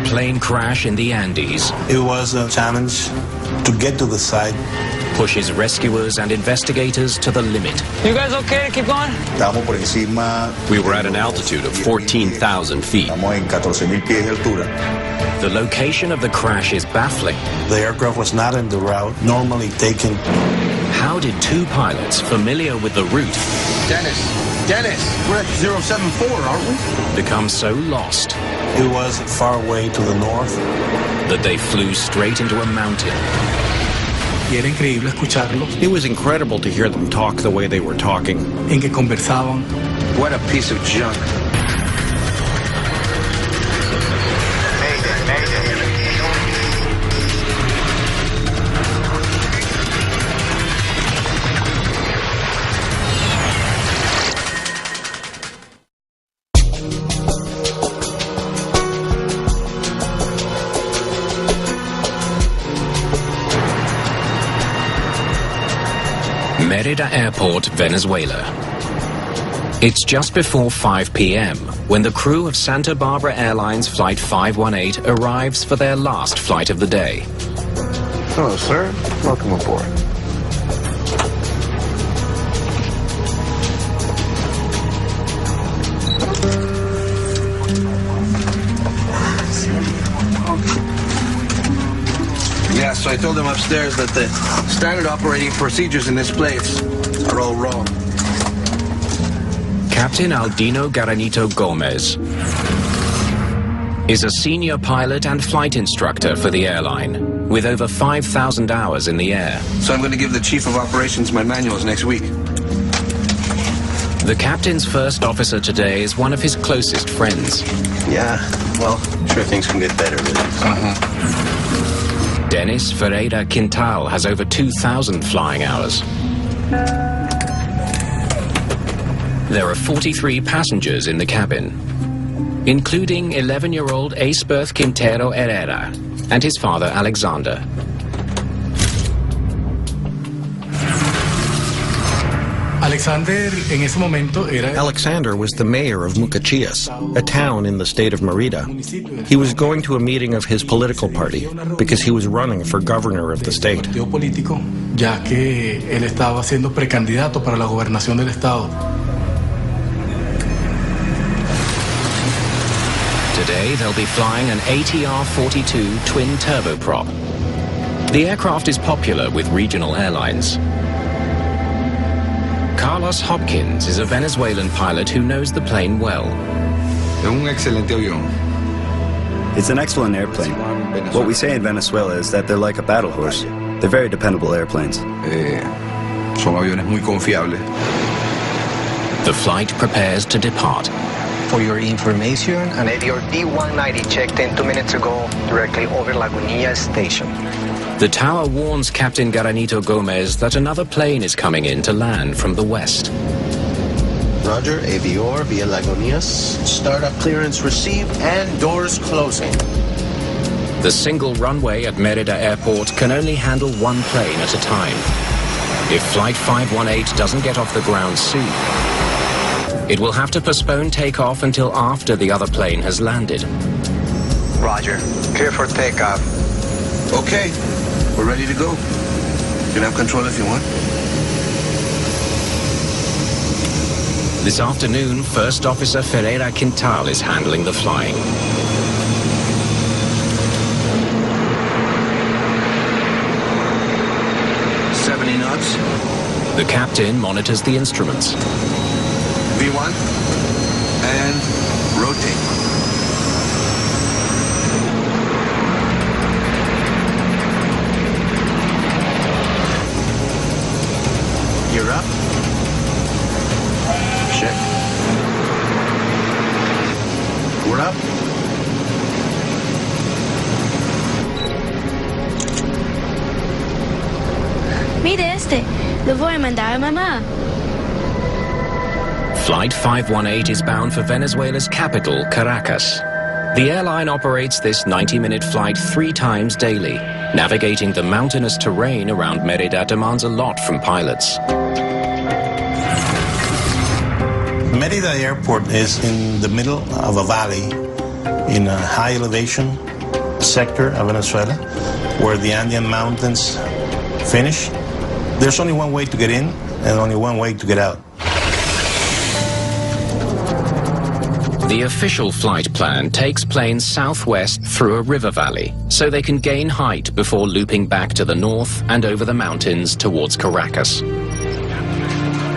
plane crash in the Andes It was a challenge to get to the site. pushes rescuers and investigators to the limit. You guys okay? Keep going? Estamos por encima. We were at an altitude of 14,000 feet. Estamos en 14,000 pies de altura. The location of the crash is baffling. The aircraft was not in the route normally taken. How did two pilots familiar with the route Dennis, we're at 074, aren't we? become so lost It was far away to the north. that they flew straight into a mountain? Y era increíble escucharlos, It was incredible to hear them talk the way they were talking. en que conversaban. What a piece of junk. Mérida Airport, Venezuela. It's just before 5 p.m. when the crew of Santa Barbara Airlines Flight 518 arrives for their last flight of the day. Hello, sir. Welcome aboard. Yeah, so I told them upstairs that the standard operating procedures in this place are all wrong. Captain Aldino Garanito Gomez is a senior pilot and flight instructor for the airline, with over 5,000 hours in the air. So I'm going to give the chief of operations my manuals next week. The captain's first officer today is one of his closest friends. Yeah, well, sure things can get better with it. Dennis Ferreira Quintal has over 2,000 flying hours. There are 43 passengers in the cabin, including 11-year-old Aceberth Quintero Herrera and his father Alexander. Alexander was the mayor of Mucachias, a town in the state of Mérida. He was going to a meeting of his political party because he was running for governor of the state. Ya que él estaba siendo precandidato para la gobernación del estado. Today they'll be flying an ATR-42 twin turboprop. The aircraft is popular with regional airlines. Carlos Hopkins is a Venezuelan pilot who knows the plane well. It's an excellent airplane. What we say in Venezuela is that they're like a battle horse. They're very dependable airplanes. Son aviones muy confiables. The flight prepares to depart. For your information, an ATR D-190 checked in 2 minutes ago directly over Lagunilla Station. The tower warns Captain Garanito Gomez that another plane is coming in to land from the west. Roger, AVR via Lagunitas. Startup clearance received and doors closing. The single runway at Mérida Airport can only handle one plane at a time. If Flight 518 doesn't get off the ground soon, it will have to postpone takeoff until after the other plane has landed. Roger. Clear for takeoff. Okay, we're ready to go. You can have control if you want. This afternoon, First Officer Ferreira Quintal is handling the flying. The captain monitors the instruments. V1 and rotate. You're up. Check. We're up. Mire este, lo voy a mandar a mamá. Flight 518 is bound for Venezuela's capital, Caracas. The airline operates this 90-minute flight 3 times daily. Navigating the mountainous terrain around Mérida demands a lot from pilots. Mérida Airport is in the middle of a valley in a high elevation sector of Venezuela where the Andean mountains finish. There's only one way to get in and only one way to get out. The official flight plan takes planes southwest through a river valley so they can gain height before looping back to the north and over the mountains towards Caracas.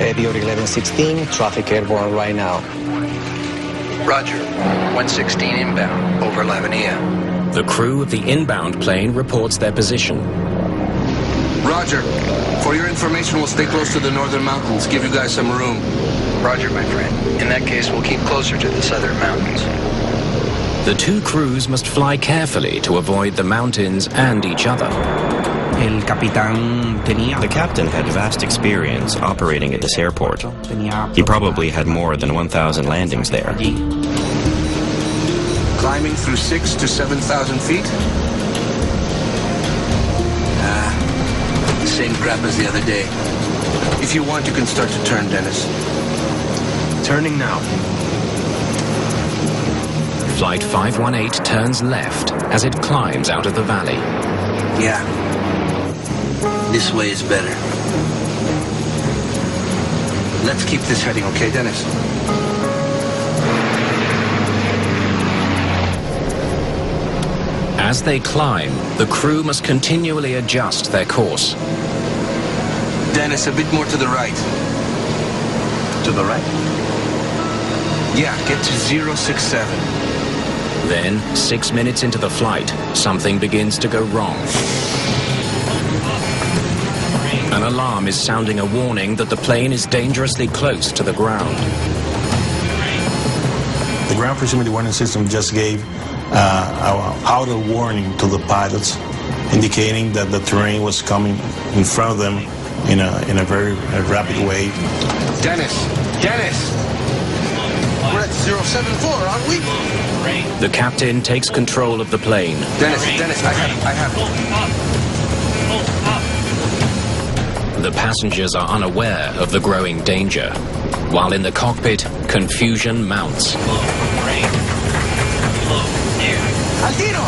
Avior 1116, traffic airborne right now. Roger. 116 inbound, over Lagunilla. The crew of the inbound plane reports their position. Roger. For your information, we'll stay close to the northern mountains, give you guys some room. Roger, my friend. In that case, we'll keep closer to the southern mountains. The two crews must fly carefully to avoid the mountains and each other. The captain had vast experience operating at this airport. He probably had more than 1,000 landings there. Climbing through 6,000 to 7,000 feet? Same crap as the other day. If you want, you can start to turn, Dennis. Turning now. Flight 518 turns left as it climbs out of the valley. Yeah. This way is better. Let's keep this heading, okay, Dennis? As they climb, the crew must continually adjust their course. Dennis, a bit more to the right. To the right? Yeah, get to 067. Then, 6 minutes into the flight, something begins to go wrong. An alarm is sounding a warning that the plane is dangerously close to the ground. The ground proximity warning system just gave our outer warning to the pilots, indicating that the terrain was coming in front of them in a very rapid way. Dennis! Dennis! We're at 074, aren't we? The captain takes control of the plane. Dennis, I have it. The passengers are unaware of the growing danger, while in the cockpit, confusion mounts. Altino!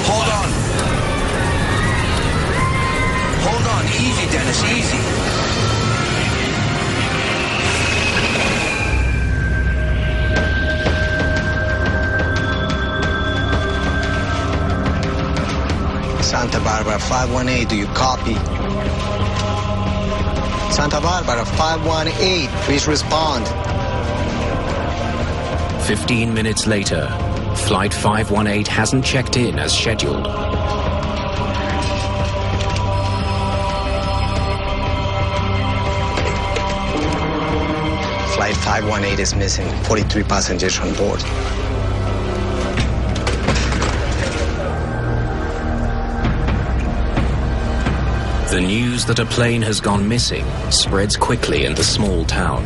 Hold on. Hold on. Easy, Dennis, easy. Santa Barbara 518, do you copy? Santa Barbara 518, please respond. 15 minutes later, Flight 518 hasn't checked in as scheduled. Flight 518 is missing, 43 passengers on board. The news that a plane has gone missing spreads quickly in the small town.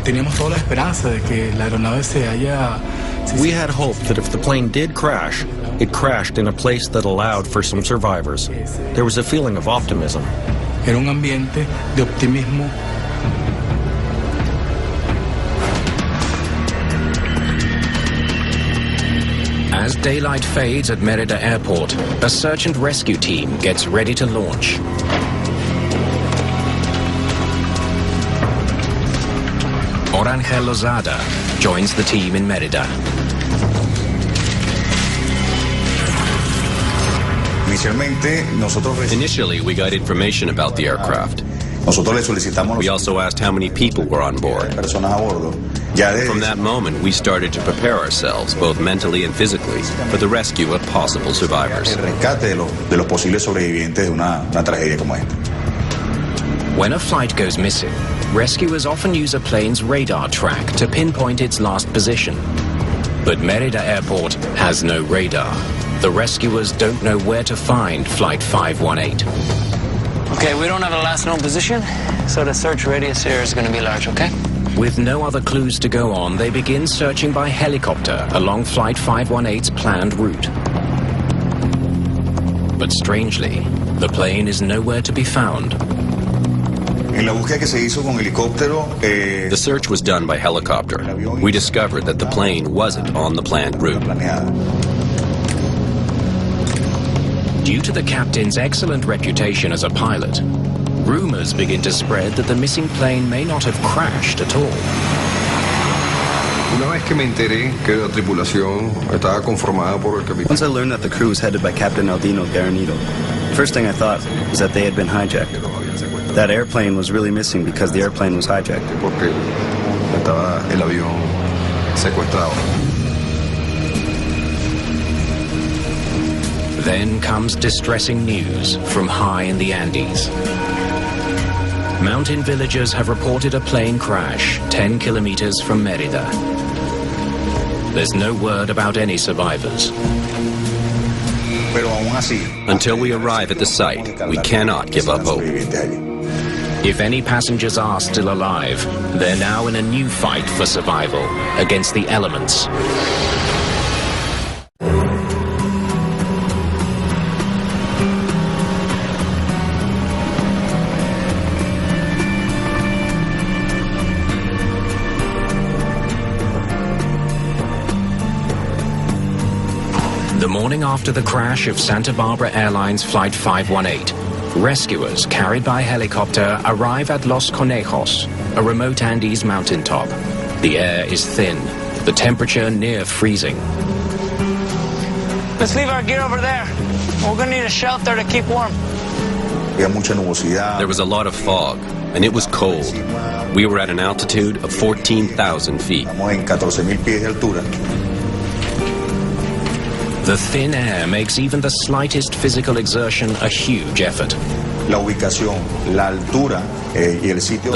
Teníamos toda la esperanza de que la aeronave se haya... We had hope that if the plane did crash, it crashed in a place that allowed for some survivors. There was a feeling of optimism. Era un ambiente de optimismo. As daylight fades at Merida Airport, a search and rescue team gets ready to launch. Orangel Lozada joins the team in Merida. Initially, we got information about the aircraft. We also asked how many people were on board. From that moment, we started to prepare ourselves, both mentally and physically, for the rescue of possible survivors. When a flight goes missing, rescuers often use a plane's radar track to pinpoint its last position. But Merida Airport has no radar. The rescuers don't know where to find Flight 518. Okay, we don't have a last known position, so the search radius here is going to be large, okay? With no other clues to go on, they begin searching by helicopter along Flight 518's planned route. But strangely, the plane is nowhere to be found. The search was done by helicopter. We discovered that the plane wasn't on the planned route. Due to the captain's excellent reputation as a pilot, rumors begin to spread that the missing plane may not have crashed at all. Once I learned that the crew was headed by Captain Aldino Garanido, the first thing I thought was that they had been hijacked. That airplane was really missing because the airplane was hijacked. Then comes distressing news from high in the Andes. Mountain villagers have reported a plane crash 10 kilometers from Mérida. There's no word about any survivors. Until we arrive at the site, we cannot give up hope. If any passengers are still alive, they're now in a new fight for survival against the elements. The morning after the crash of Santa Barbara Airlines Flight 518, rescuers carried by helicopter arrive at Los Conejos, a remote Andes mountaintop. The air is thin, the temperature near freezing. Let's leave our gear over there. We're gonna need a shelter to keep warm. There was a lot of fog, and it was cold. We were at an altitude of 14,000 feet. The thin air makes even the slightest physical exertion a huge effort. The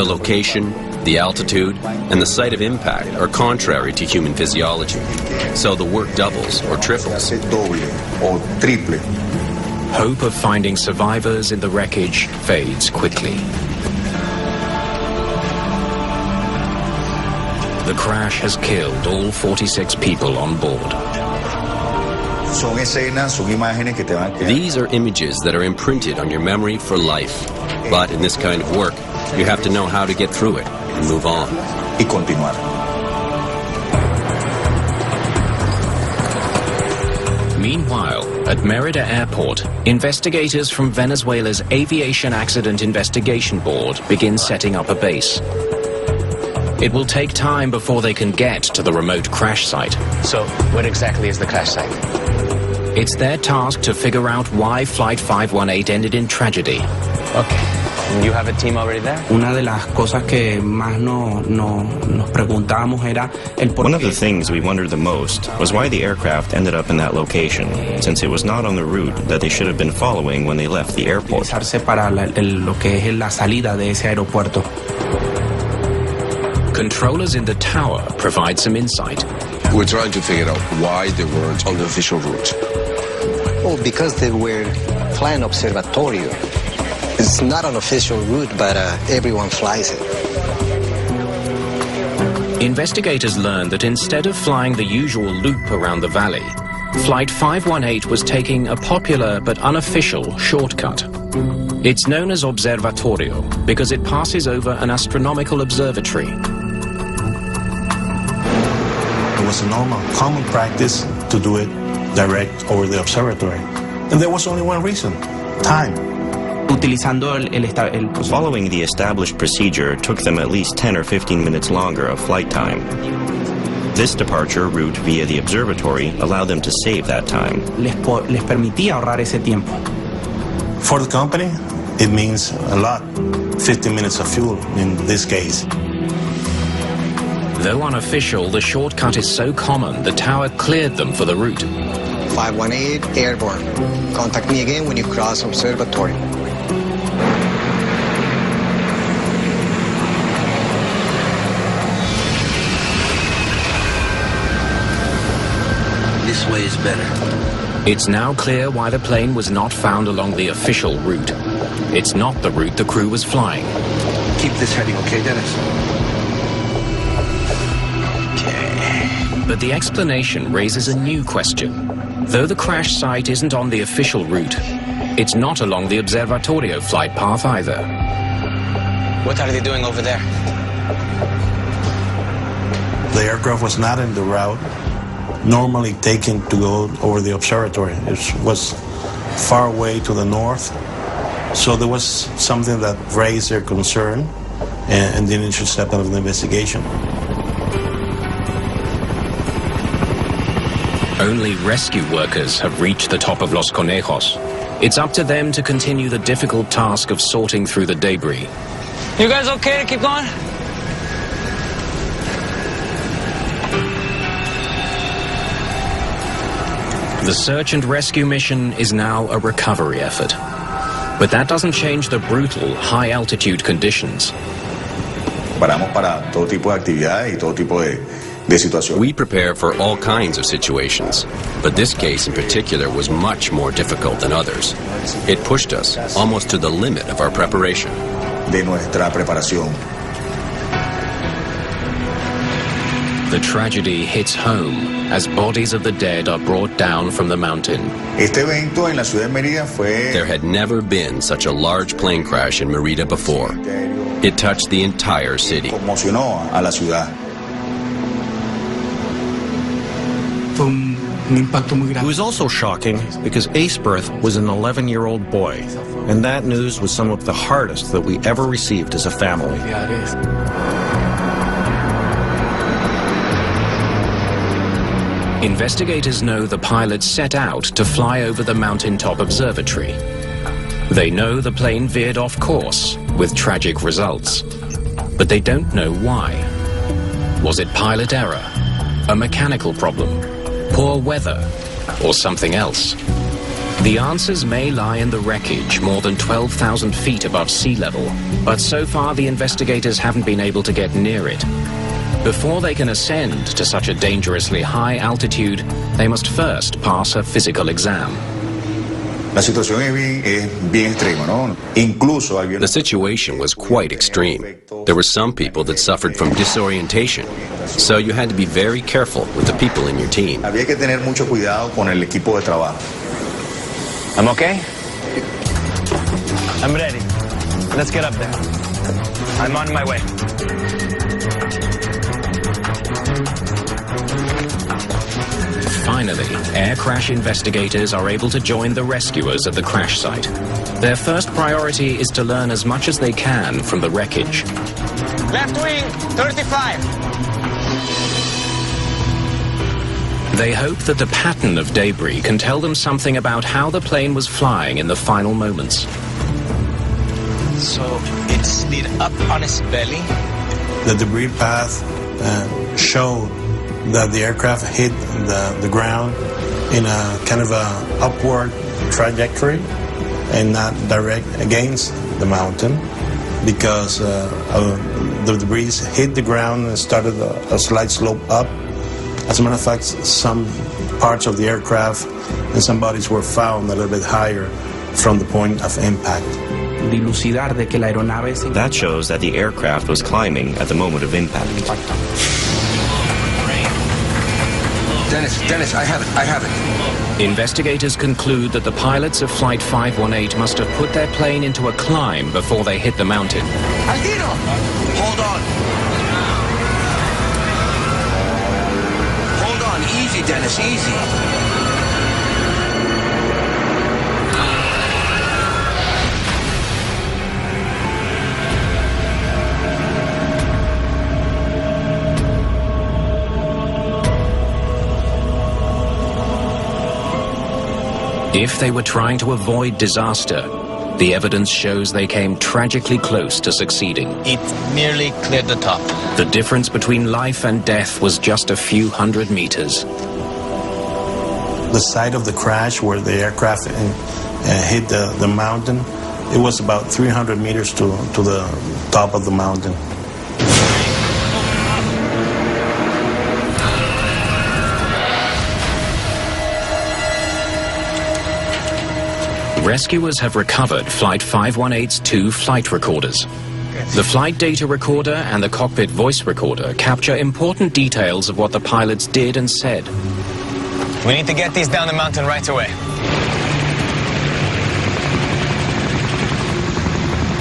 location, the altitude, and the site of impact are contrary to human physiology, so the work doubles or triples. Hope of finding survivors in the wreckage fades quickly. The crash has killed all 46 people on board. These are images that are imprinted on your memory for life. But in this kind of work, you have to know how to get through it and move on. Meanwhile, at Mérida Airport, investigators from Venezuela's Aviation Accident Investigation Board begin setting up a base. It will take time before they can get to the remote crash site. So, what exactly is the crash site? It's their task to figure out why Flight 518 ended in tragedy. Okay. And you have a team already there? One of the things we wondered the most was why the aircraft ended up in that location, since it was not on the route that they should have been following when they left the airport. Controllers in the tower provide some insight. We're trying to figure out why they weren't on the official route. Well, because they were flying observatorio. It's not an official route, but everyone flies it. Investigators learned that instead of flying the usual loop around the valley, Flight 518 was taking a popular but unofficial shortcut. It's known as Observatorio because it passes over an astronomical observatory. It was a normal, common practice to do it direct over the observatory. And there was only one reason: time. Following the established procedure took them at least 10 or 15 minutes longer of flight time. This departure route via the observatory allowed them to save that time. For the company, it means a lot. 15 minutes of fuel in this case. Though unofficial, the shortcut is so common, the tower cleared them for the route. 518, airborne. Contact me again when you cross observatory. This way is better. It's now clear why the plane was not found along the official route. It's not the route the crew was flying. Keep this heading, okay, Dennis? But the explanation raises a new question. Though the crash site isn't on the official route, it's not along the Observatorio flight path either. What are they doing over there? The aircraft was not in the route normally taken to go over the observatory. It was far away to the north. So there was something that raised their concern and the initial step of the investigation. Only rescue workers have reached the top of Los Conejos. It's up to them to continue the difficult task of sorting through the debris. You guys okay to keep going? The search and rescue mission is now a recovery effort. But that doesn't change the brutal, high-altitude conditions. We prepare for all kinds of situations, but this case in particular was much more difficult than others. It pushed us almost to the limit of our preparation. The tragedy hits home as bodies of the dead are brought down from the mountain. There had never been such a large plane crash in Merida before. It touched the entire city. It was also shocking because Aceberth was an 11-year-old boy, and that news was some of the hardest that we ever received as a family. Investigators know the pilots set out to fly over the mountaintop observatory. They know the plane veered off course, with tragic results. But they don't know why. Was it pilot error? A mechanical problem? Poor weather? Or something else? The answers may lie in the wreckage more than 12,000 feet above sea level, but so far the investigators haven't been able to get near it. Before they can ascend to such a dangerously high altitude, they must first pass a physical exam. The situation was quite extreme. There were some people that suffered from disorientation, so you had to be very careful with the people in your team. I'm okay? I'm ready. Let's get up there. I'm on my way. Finally, air crash investigators are able to join the rescuers at the crash site. Their first priority is to learn as much as they can from the wreckage. Left wing, 35. They hope that the pattern of debris can tell them something about how the plane was flying in the final moments. So it slid up on its belly? The debris path showed that the aircraft hit the ground in a kind of a upward trajectory and not direct against the mountain, because the debris hit the ground and started a slight slope up. As a matter of fact, some parts of the aircraft and some bodies were found a little bit higher from the point of impact. That shows that the aircraft was climbing at the moment of impact. Dennis, I have it. Investigators conclude that the pilots of Flight 518 must have put their plane into a climb before they hit the mountain. Aldino! Hold on. Hold on, easy, Dennis, easy. If they were trying to avoid disaster, the evidence shows they came tragically close to succeeding. It nearly cleared the top. The difference between life and death was just a few hundred meters. The site of the crash where the aircraft hit the mountain, it was about 300 meters to the top of the mountain. Rescuers have recovered Flight 518's 2 flight recorders. The flight data recorder and the cockpit voice recorder capture important details of what the pilots did and said. We need to get these down the mountain right away.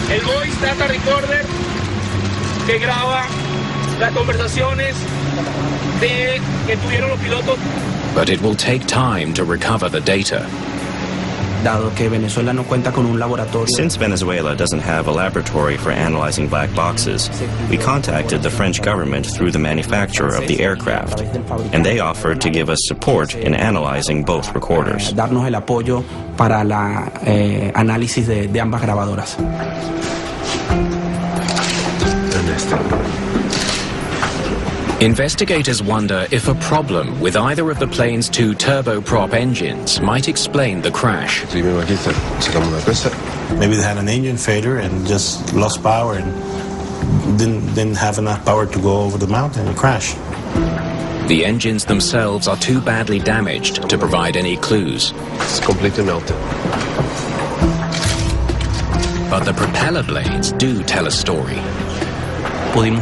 El voice data recorder que graba las conversaciones que tuvieron los pilotos. But it will take time to recover the data. Since Venezuela doesn't have a laboratory for analyzing black boxes, we contacted the French government through the manufacturer of the aircraft, and they offered to give us support in analyzing both recorders. Darnos el apoyo para la análisis de ambas grabadoras. Investigators wonder if a problem with either of the plane's two turboprop engines might explain the crash. Maybe they had an engine failure and just lost power and didn't have enough power to go over the mountain and crash. The engines themselves are too badly damaged to provide any clues. It's completely melted. But the propeller blades do tell a story. We were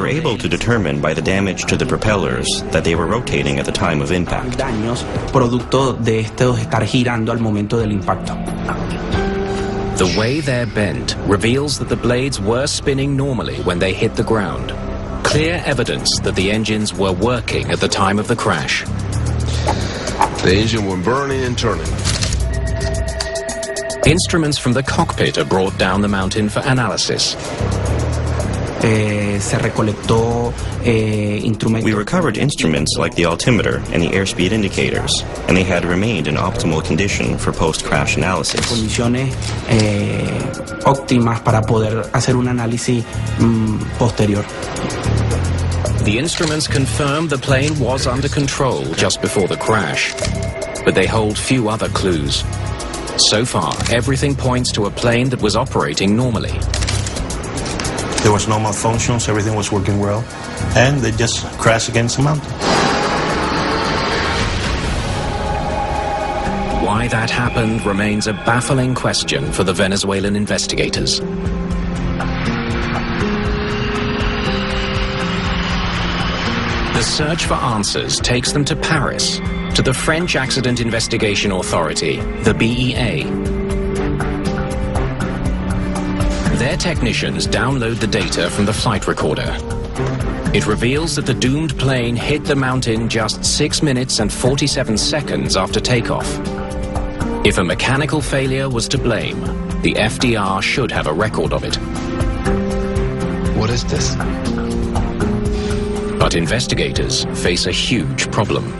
able to determine by the damage to the propellers that they were rotating at the time of impact. The way they're bent reveals that the blades were spinning normally when they hit the ground. Clear evidence that the engines were working at the time of the crash. The engine was burning and turning. Instruments from the cockpit are brought down the mountain for analysis. We recovered instruments like the altimeter and the airspeed indicators, and they had remained in optimal condition for post-crash analysis. Óptimas para poder hacer un análisis posterior. The instruments confirm the plane was under control just before the crash, but they hold few other clues. So far, everything points to a plane that was operating normally. There was no malfunctions, everything was working well, and they just crashed against the mountain. Why that happened remains a baffling question for the Venezuelan investigators. The search for answers takes them to Paris, to the French Accident Investigation Authority, the BEA. Their technicians download the data from the flight recorder. It reveals that the doomed plane hit the mountain just 6 minutes and 47 seconds after takeoff. If a mechanical failure was to blame, the FDR should have a record of it. What is this? But investigators face a huge problem.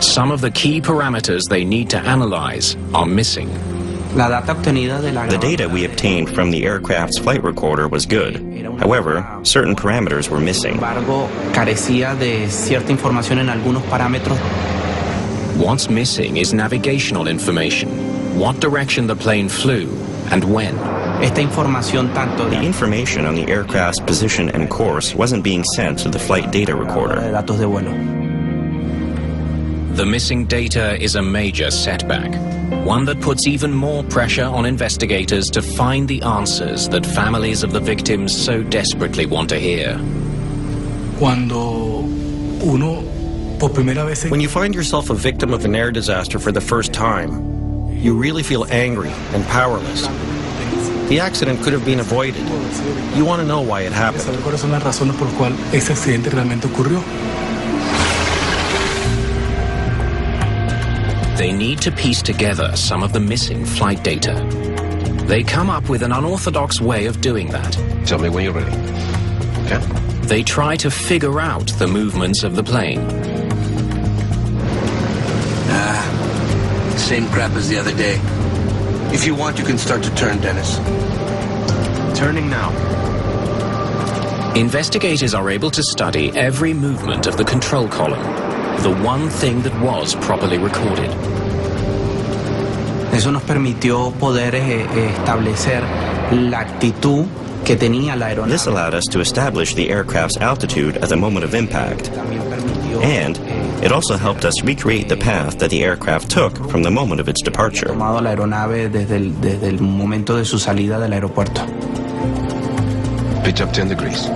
Some of the key parameters they need to analyze are missing. The data we obtained from the aircraft's flight recorder was good. However, certain parameters were missing. What's missing is navigational information. What direction the plane flew and when. The information on the aircraft's position and course wasn't being sent to the flight data recorder. The missing data is a major setback, one that puts even more pressure on investigators to find the answers that families of the victims so desperately want to hear. When you find yourself a victim of an air disaster for the first time, you really feel angry and powerless. The accident could have been avoided. You want to know why it happened. They need to piece together some of the missing flight data. They come up with an unorthodox way of doing that. Tell me when you're ready. Okay? They try to figure out the movements of the plane. Same crap as the other day. If you want, you can start to turn, Dennis. Turning now. Investigators are able to study every movement of the control column, the one thing that was properly recorded. Eso nos permitió poder establecer la actitud que tenía la aeronave. This allowed us to establish the aircraft's altitude at the moment of impact. And it also helped us recreate the path that the aircraft took from the moment of its departure. Tomado la aeronave desde el momento de su salida del aeropuerto. Pitch up 10 degrees.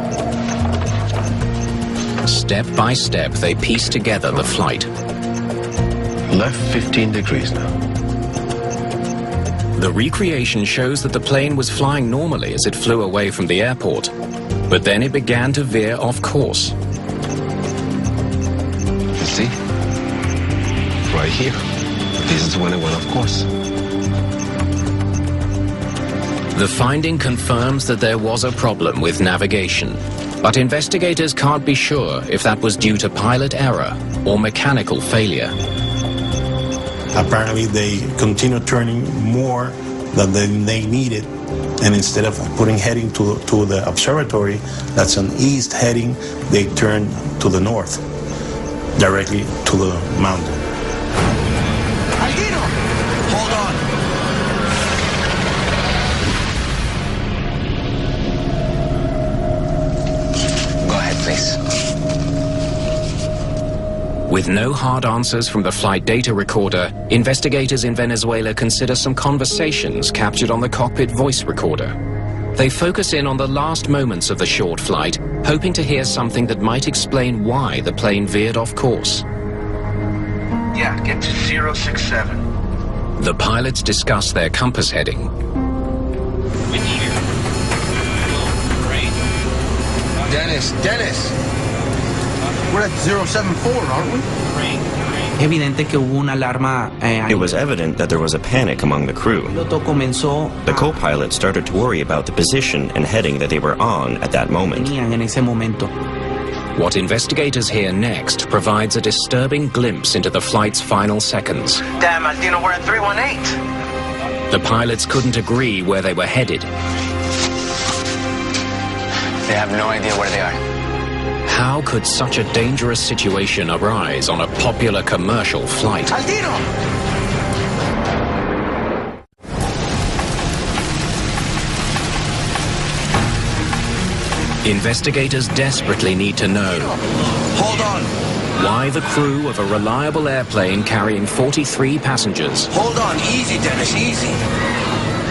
Step by step, they piece together the flight. Left 15 degrees now. The recreation shows that the plane was flying normally as it flew away from the airport, but then it began to veer off course. You see? Right here. This is when it went off course. The finding confirms that there was a problem with navigation, but investigators can't be sure if that was due to pilot error or mechanical failure. Apparently they continued turning more than they needed, and instead of putting heading to the observatory, that's an east heading, they turned to the north, directly to the mountain. Hold on. Go ahead, please. With no hard answers from the flight data recorder, investigators in Venezuela consider some conversations captured on the cockpit voice recorder. They focus in on the last moments of the short flight, hoping to hear something that might explain why the plane veered off course. Yeah, get to 067. The pilots discuss their compass heading. Dennis! We're at 074, aren't we? Evidente que hubo una alarma. It was evident that there was a panic among the crew. The co-pilot started to worry about the position and heading that they were on at that moment. En ese momento. What investigators hear next provides a disturbing glimpse into the flight's final seconds. Damn, Aldino, we're at 318. The pilots couldn't agree where they were headed. They have no idea where they are. How could such a dangerous situation arise on a popular commercial flight? Aldino! Investigators desperately need to know Hold on. why the crew of a reliable airplane carrying 43 passengers Hold on. Easy, Dennis, easy.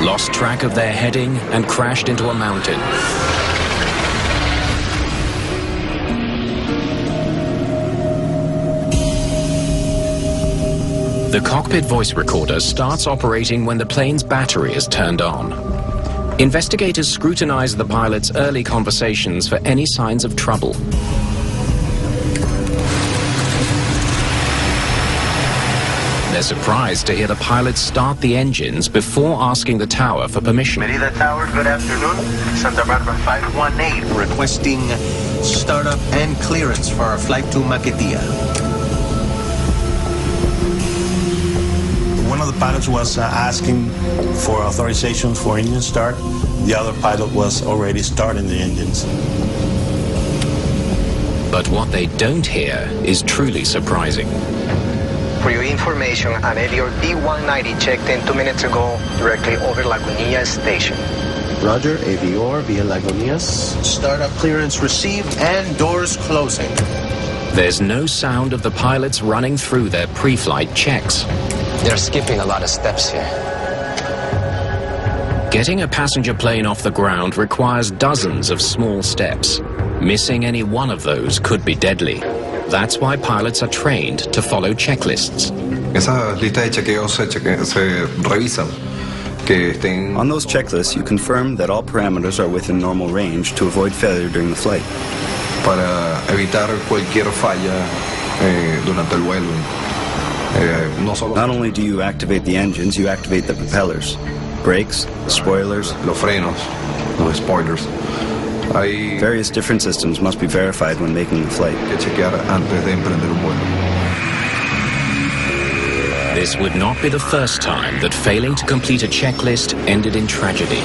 lost track of their heading and crashed into a mountain. The cockpit voice recorder starts operating when the plane's battery is turned on. Investigators scrutinize the pilot's early conversations for any signs of trouble. They're surprised to hear the pilot start the engines before asking the tower for permission. Merida Tower, good afternoon. Santa Barbara 518. Requesting startup and clearance for our flight to Maiquetía. One of the pilots was asking for authorizations for engine start. The other pilot was already starting the engines. But what they don't hear is truly surprising. For your information, an Avior B-190 checked in 2 minutes ago directly over Lagunilla Station. Roger, Avior via Lagunitas. Startup clearance received and doors closing. There's no sound of the pilots running through their pre-flight checks. They're skipping a lot of steps here. Getting a passenger plane off the ground requires dozens of small steps. Missing any one of those could be deadly. That's why pilots are trained to follow checklists. On those checklists, you confirm that all parameters are within normal range to avoid failure during the flight. Para evitar cualquier falla durante el vuelo. Not only do you activate the engines, you activate the propellers, brakes, spoilers, los frenos, los spoilers. Various different systems must be verified when making the flight. This would not be the first time that failing to complete a checklist ended in tragedy.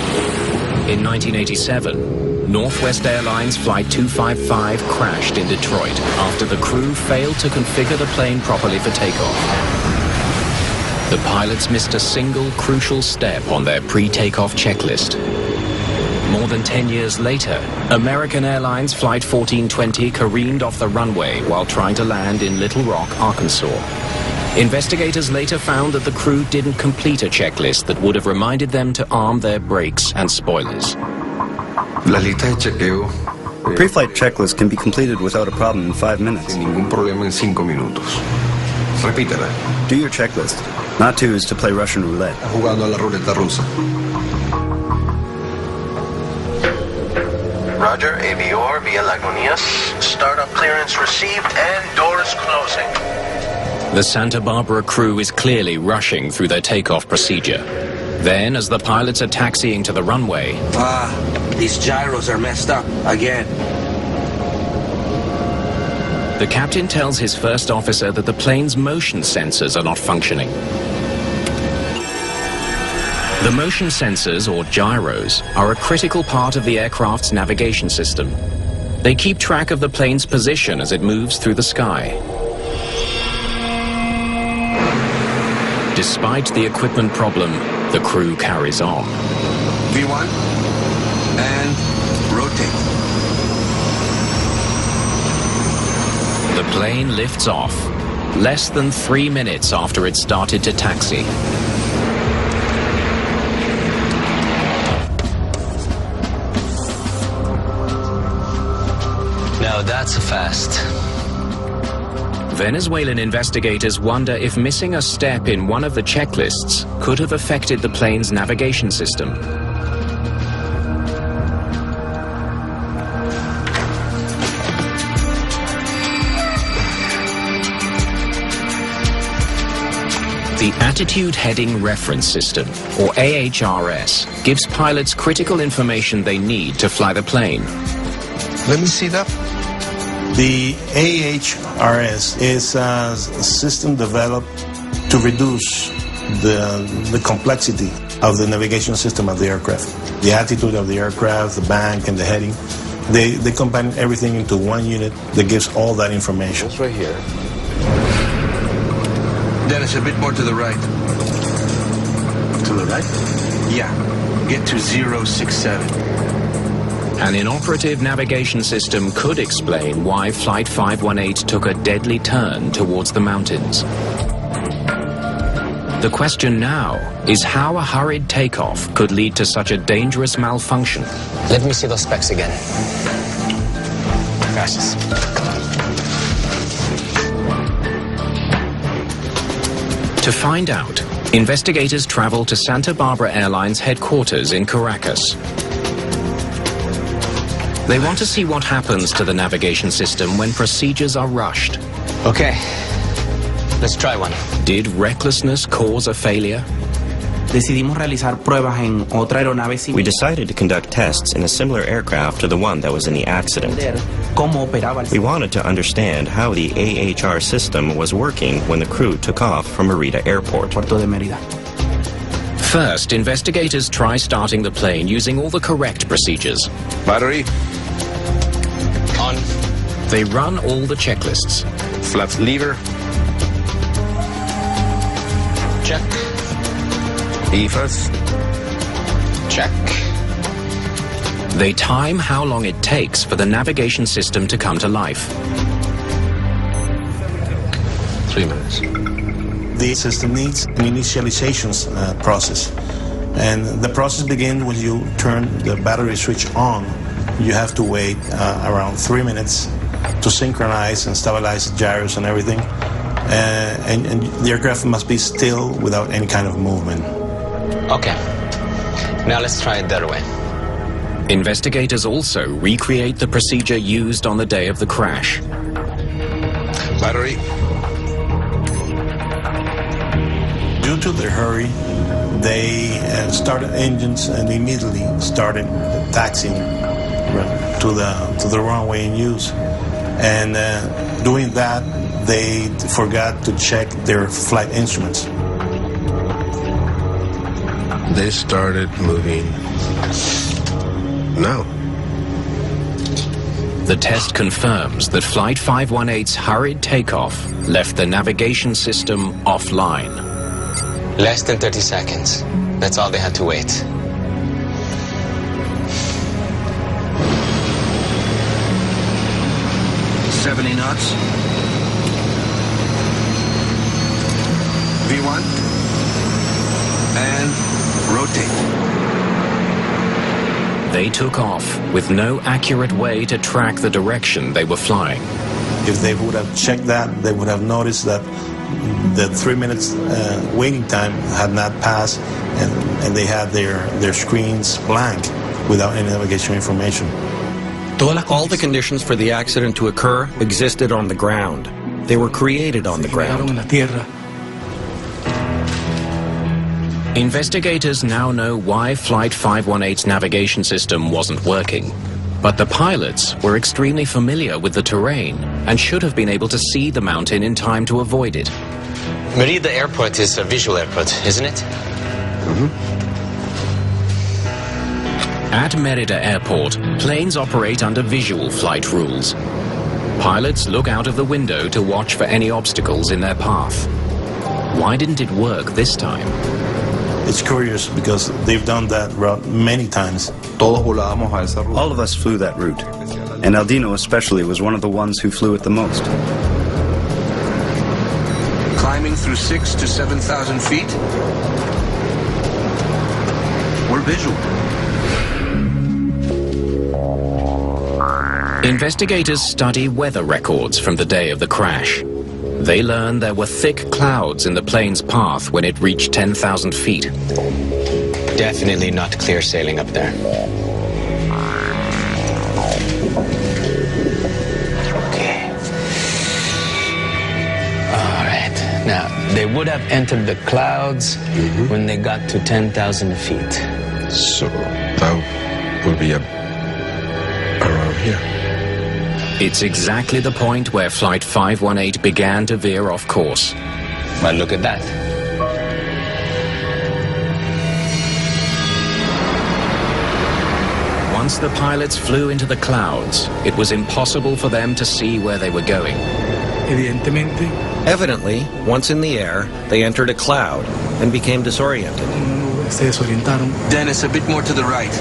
In 1987, Northwest Airlines Flight 255 crashed in Detroit after the crew failed to configure the plane properly for takeoff. The pilots missed a single crucial step on their pre-takeoff checklist. More than 10 years later, American Airlines Flight 1420 careened off the runway while trying to land in Little Rock, Arkansas. Investigators later found that the crew didn't complete a checklist that would have reminded them to arm their brakes and spoilers. Pre-flight checklist can be completed without a problem in 5 minutes. Sin ningún problema en 5 minutos. Repítela. Do your checklist. Not to is to play Russian roulette. Jugando a la ruleta rusa. Roger, AVR via Lagunitas. Startup clearance received and doors closing. The Santa Barbara crew is clearly rushing through their takeoff procedure. Then, as the pilots are taxiing to the runway... these gyros are messed up again. The captain tells his first officer that the plane's motion sensors are not functioning. The motion sensors, or gyros, are a critical part of the aircraft's navigation system. They keep track of the plane's position as it moves through the sky. Despite the equipment problem, the crew carries on. V1, and rotate. The plane lifts off, less than 3 minutes after it started to taxi. Now that's a fast. Venezuelan investigators wonder if missing a step in one of the checklists could have affected the plane's navigation system. The Attitude Heading Reference System, or AHRS, gives pilots critical information they need to fly the plane. Let me see that. The AHRS is a system developed to reduce the complexity of the navigation system of the aircraft. The attitude of the aircraft, the bank, and the heading. They combine everything into one unit that gives all that information. It's right here. Dennis, a bit more to the right. To the right? Yeah. Get to 067. An inoperative navigation system could explain why Flight 518 took a deadly turn towards the mountains. The question now is how a hurried takeoff could lead to such a dangerous malfunction. Let me see those specs again. Gracias. To find out, investigators travel to Santa Barbara Airlines headquarters in Caracas. They want to see what happens to the navigation system when procedures are rushed. Okay, let's try one. Did recklessness cause a failure? Decidimos realizar pruebas en otra aeronave similar. We decided to conduct tests in a similar aircraft to the one that was in the accident. We wanted to understand how the AHR system was working when the crew took off from Merida Airport. First, investigators try starting the plane using all the correct procedures. Battery. On. They run all the checklists. Flaps lever. Check. EFAS. Check. They time how long it takes for the navigation system to come to life. 3 minutes. The system needs an initialization process. And the process begins when you turn the battery switch on. You have to wait around 3 minutes to synchronize and stabilize the gyros and everything. And the aircraft must be still without any kind of movement. Okay. Now let's try it that way. Investigators also recreate the procedure used on the day of the crash. Battery. Due to their hurry, they started engines and immediately started taxiing to the runway in use. And doing that, they forgot to check their flight instruments. They started moving now. The test confirms that Flight 518's hurried takeoff left the navigation system offline. Less than 30 seconds. That's all they had to wait. $70 knots. V1. And rotate. They took off with no accurate way to track the direction they were flying. If they would have checked that, they would have noticed that the 3 minutes waiting time had not passed, and they had their screens blank without any navigation information. All the conditions for the accident to occur existed on the ground. They were created on the ground. Investigators now know why Flight 518's navigation system wasn't working. But the pilots were extremely familiar with the terrain and should have been able to see the mountain in time to avoid it. Merida Airport is a visual airport, isn't it? At Merida Airport, planes operate under visual flight rules. Pilots look out of the window to watch for any obstacles in their path. Why didn't it work this time? It's curious because they've done that route many times. All of us flew that route, and Aldino especially was one of the ones who flew it the most. Climbing through 6,000 to 7,000 feet? We're visual. Investigators study weather records from the day of the crash. They learn there were thick clouds in the plane's path when it reached 10,000 feet. Definitely not clear sailing up there. Okay. All right. Now, they would have entered the clouds when they got to 10,000 feet. So that would be around here. It's exactly the point where Flight 518 began to veer off course. But look at that. Once the pilots flew into the clouds, it was impossible for them to see where they were going. Evidently, once in the air, they entered a cloud and became disoriented. Dennis, a bit more to the right.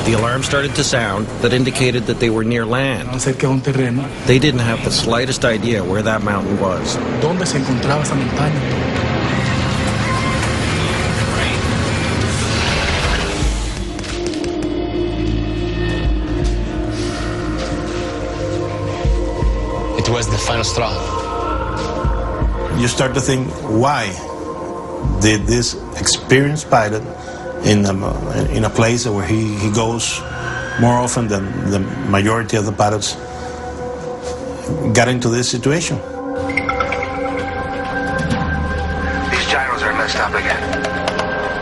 The alarm started to sound that indicated that they were near land. They didn't have the slightest idea where that mountain was. It was the final straw. You start to think, why did this experienced pilot in a place where he goes more often than the majority of the pilots got into this situation? These gyros are messed up again.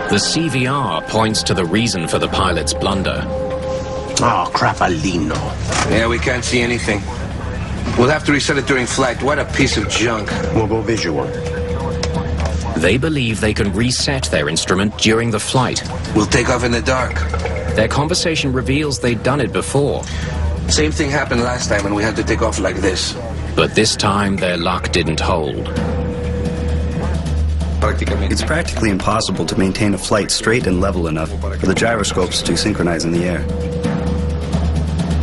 The CVR points to the reason for the pilot's blunder. Oh, crap, Aldino. Yeah, we can't see anything. We'll have to reset it during flight. What a piece of junk. We'll go visual. They believe they can reset their instrument during the flight. We'll take off in the dark. Their conversation reveals they'd done it before. Same thing happened last time and we had to take off like this. But this time their luck didn't hold. It's practically impossible to maintain a flight straight and level enough for the gyroscopes to synchronize in the air.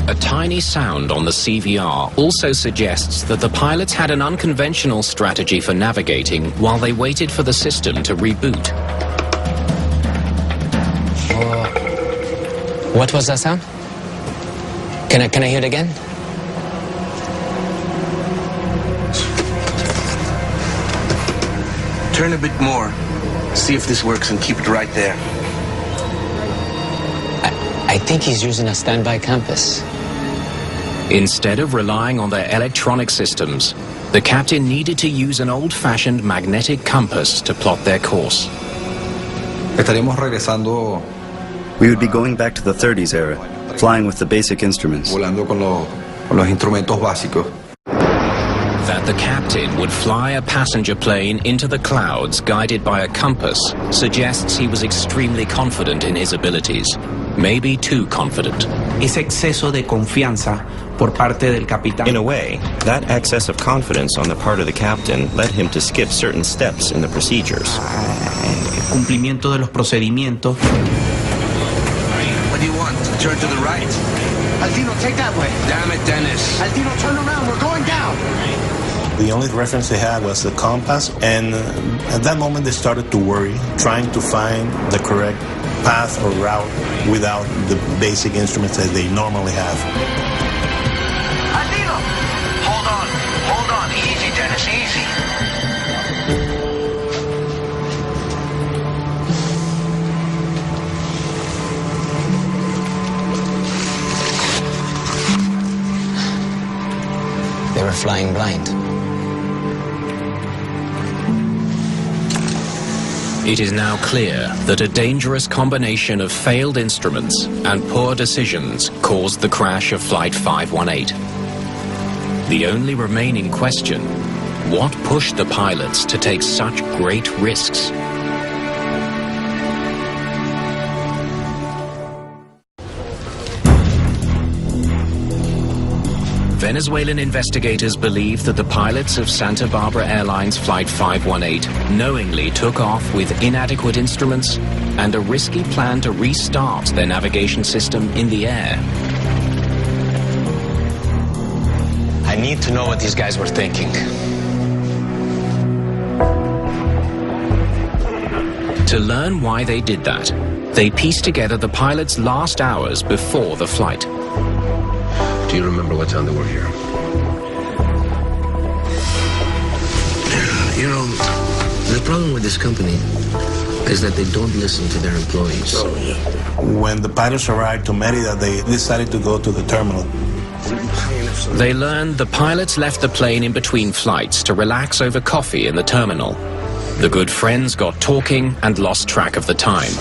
A tiny sound on the CVR also suggests that the pilots had an unconventional strategy for navigating while they waited for the system to reboot. What was that sound? Can I hear it again? Turn a bit more. See if this works and keep it right there. I think he's using a standby compass. Instead of relying on their electronic systems, the captain needed to use an old-fashioned magnetic compass to plot their course. Estaríamos regresando. We would be going back to the 30s era, flying with the basic instruments. Volando con los instrumentos básicos. That the captain would fly a passenger plane into the clouds guided by a compass suggests he was extremely confident in his abilities. Maybe too confident. Ese exceso de confianza por parte del capitán. In a way, that excess of confidence on the part of the captain led him to skip certain steps in the procedures. El cumplimiento de los procedimientos. What do you want? Turn to the right? Aldino, take that way. Damn it, Dennis. Aldino, turn around. We're going down. The only reference they had was the compass, and at that moment they started to worry, trying to find the correct path or route without the basic instruments that they normally have. Aldino! Hold on. Hold on. Easy, Dennis. Easy. They were flying blind. It is now clear that a dangerous combination of failed instruments and poor decisions caused the crash of Flight 518. The only remaining question, what pushed the pilots to take such great risks? Venezuelan investigators believe that the pilots of Santa Barbara Airlines Flight 518 knowingly took off with inadequate instruments and a risky plan to restart their navigation system in the air. I need to know what these guys were thinking. To learn why they did that, they pieced together the pilots' last hours before the flight. Do you remember what time they were here? You know, the problem with this company is that they don't listen to their employees. When the pilots arrived to Merida, they decided to go to the terminal. They learned the pilots left the plane in between flights to relax over coffee in the terminal. The good friends got talking and lost track of the time.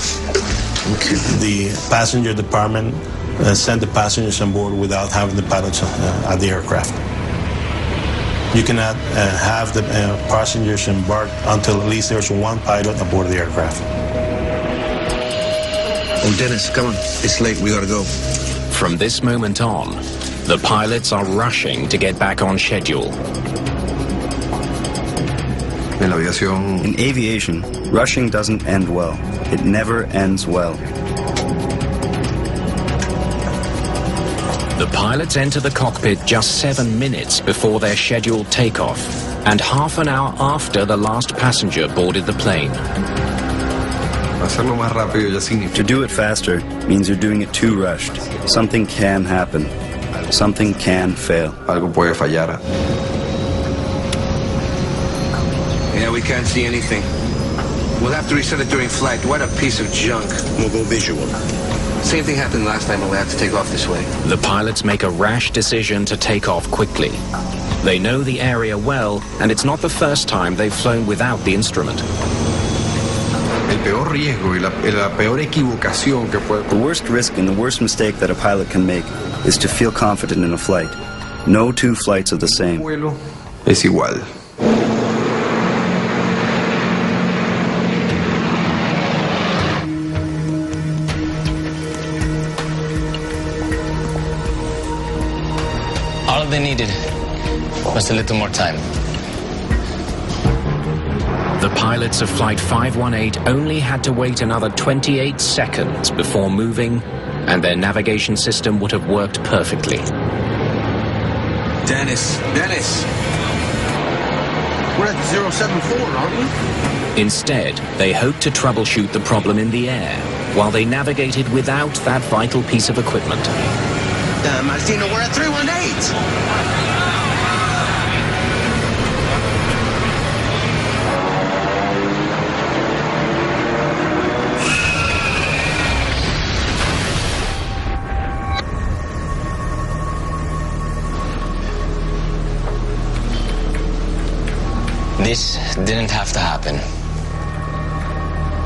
The passenger department sent the passengers on board without having the pilots at the aircraft. You cannot have the passengers embarked until at least there's one pilot aboard the aircraft. Oh, Dennis, come on. It's late. We gotta go. From this moment on, the pilots are rushing to get back on schedule. In aviation, rushing doesn't end well. It never ends well. The pilots enter the cockpit just 7 minutes before their scheduled takeoff, and half an hour after the last passenger boarded the plane. To do it faster means you're doing it too rushed. Something can happen. Something can fail. Algo puede fallar. Yeah, we can't see anything. We'll have to reset it during flight. What a piece of junk. We'll go visual. Same thing happened last time when we had to take off this way. The pilots make a rash decision to take off quickly. They know the area well, and it's not the first time they've flown without the instrument. The worst risk and the worst mistake that a pilot can make is to feel confident in a flight. No two flights are the same. Es igual. All they needed was a little more time. The pilots of Flight 518 only had to wait another 28 seconds before moving, and their navigation system would have worked perfectly. Dennis! We're at 074, aren't we? Instead, they hoped to troubleshoot the problem in the air, while they navigated without that vital piece of equipment. Martino, we're at 318! This didn't have to happen.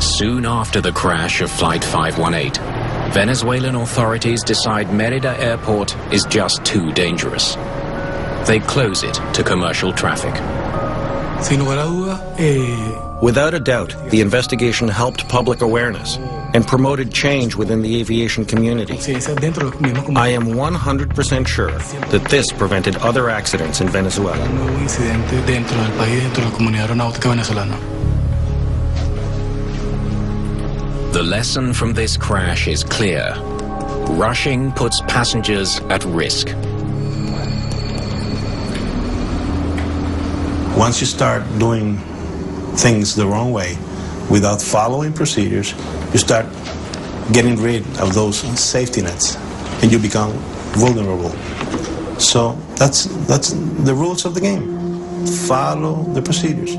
Soon after the crash of Flight 518, Venezuelan authorities decide Merida Airport is just too dangerous. They close it to commercial traffic. Without a doubt, the investigation helped public awareness and promoted change within the aviation community. I am 100% sure that this prevented other accidents in Venezuela. The lesson from this crash is clear. Rushing puts passengers at risk. Once you start doing things the wrong way, without following procedures, you start getting rid of those safety nets, and you become vulnerable. So that's the rules of the game. Follow the procedures.